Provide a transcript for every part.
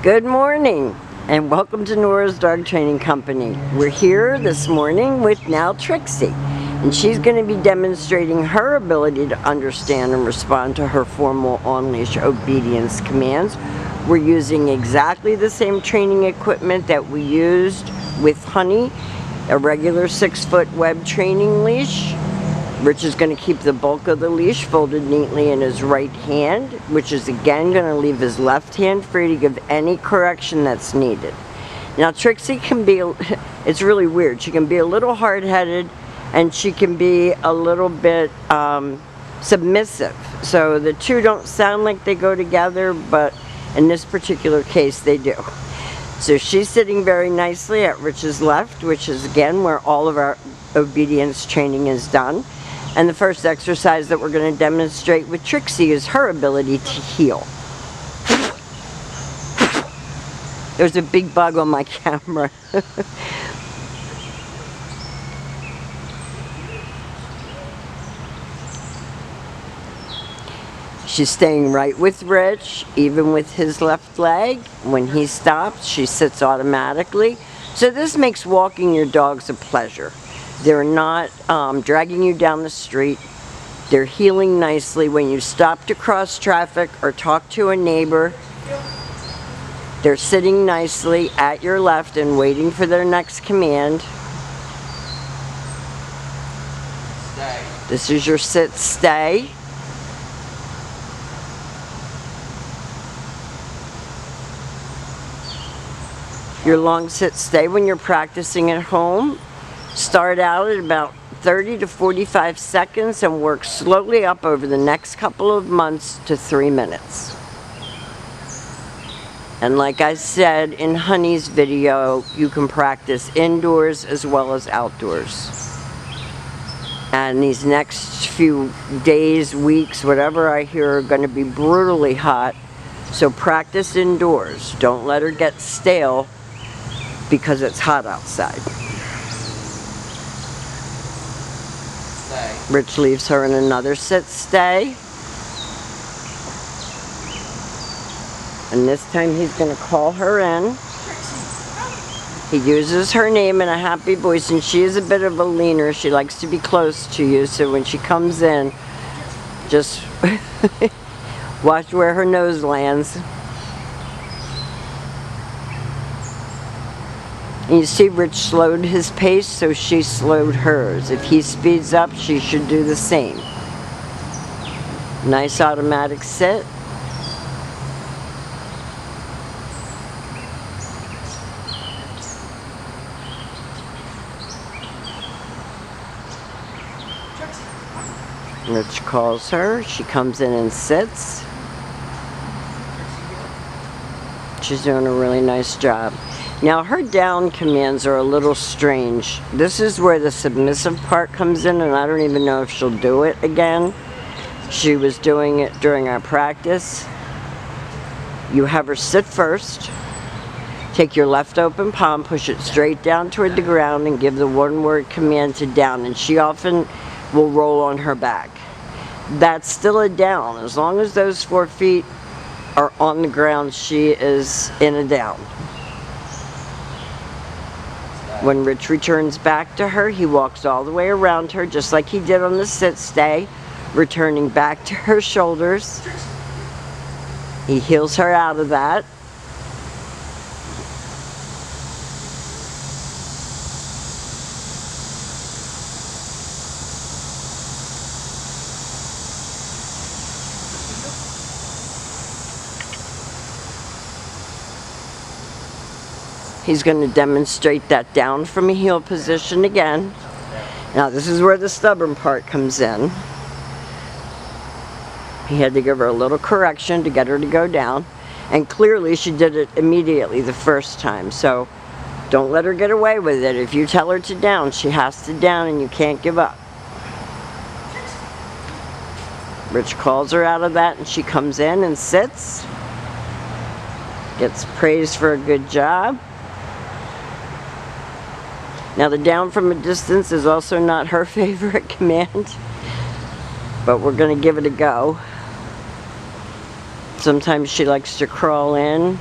Good morning and welcome to Nora's Dog Training Company. We're here this morning with now Trixie, and she's going to be demonstrating her ability to understand and respond to her formal on-leash obedience commands. We're using exactly the same training equipment that we used with Honey, a regular 6-foot web training leash. Rich is going to keep the bulk of the leash folded neatly in his right hand, which is again going to leave his left hand free to give any correction that's needed. Now Trixie can be, it's really weird, she can be a little hard-headed and she can be a little bit submissive. So the two don't sound like they go together, but in this particular case they do. So she's sitting very nicely at Rich's left, which is again where all of our obedience training is done. And the first exercise that we're going to demonstrate with Trixie is her ability to heel. There's a big bug on my camera. She's staying right with Rich, even with his left leg. When he stops, she sits automatically. So this makes walking your dogs a pleasure. They're not dragging you down the street. They're heeling nicely. When you stop to cross traffic or talk to a neighbor, they're sitting nicely at your left and waiting for their next command. Stay. This is your sit, stay. Your long sit, stay when you're practicing at home. Start out at about 30 to 45 seconds and work slowly up over the next couple of months to 3 minutes. And like I said in Honey's video, you can practice indoors as well as outdoors. And these next few days, weeks, whatever I hear are going to be brutally hot. So practice indoors. Don't let her get stale because it's hot outside. Rich leaves her in another sit, stay. And this time he's going to call her in. He uses her name in a happy voice, and she is a bit of a leaner. She likes to be close to you, so when she comes in, just watch where her nose lands. And you see Rich slowed his pace, so she slowed hers. If he speeds up, she should do the same. Nice automatic sit. Rich calls her. She comes in and sits. She's doing a really nice job. Now her down commands are a little strange. This is where the submissive part comes in, and I don't even know if she'll do it again. She was doing it during our practice. You have her sit first, take your left open palm, push it straight down toward the ground, and give the one-word command to down, and she often will roll on her back. That's still a down. As long as those 4 feet are on the ground, she is in a down. When Rich returns back to her, he walks all the way around her, just like he did on the sit-stay, returning back to her shoulders. He heels her out of that. He's going to demonstrate that down from a heel position again. Now this is where the stubborn part comes in. He had to give her a little correction to get her to go down. And clearly she did it immediately the first time. So don't let her get away with it. If you tell her to down, she has to down, and you can't give up. Rich calls her out of that, and she comes in and sits. Gets praised for a good job. Now the down from a distance is also not her favorite command, but we're going to give it a go. Sometimes she likes to crawl in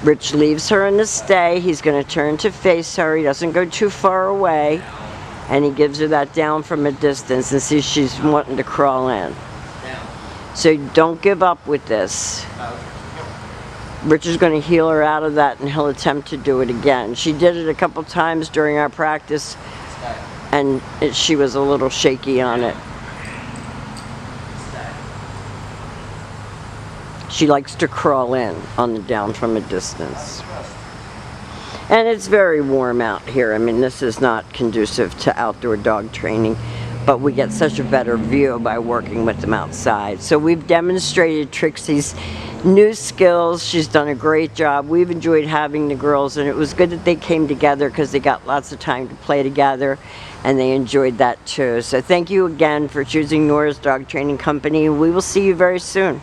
Rich leaves her in the stay. He's going to turn to face her. He doesn't go too far away. And he gives her that down from a distance and sees she's wanting to crawl in. So don't give up with this. Rich is going to heal her out of that, and he'll attempt to do it again. She did it a couple times during our practice, and she was a little shaky on it. She likes to crawl in on the down from a distance. And it's very warm out here. I mean, this is not conducive to outdoor dog training, but we get such a better view by working with them outside. So we've demonstrated Trixie's new skills. She's done a great job. We've enjoyed having the girls, and it was good that they came together because they got lots of time to play together, and they enjoyed that too. So thank you again for choosing Nora's Dog Training Company. We will see you very soon.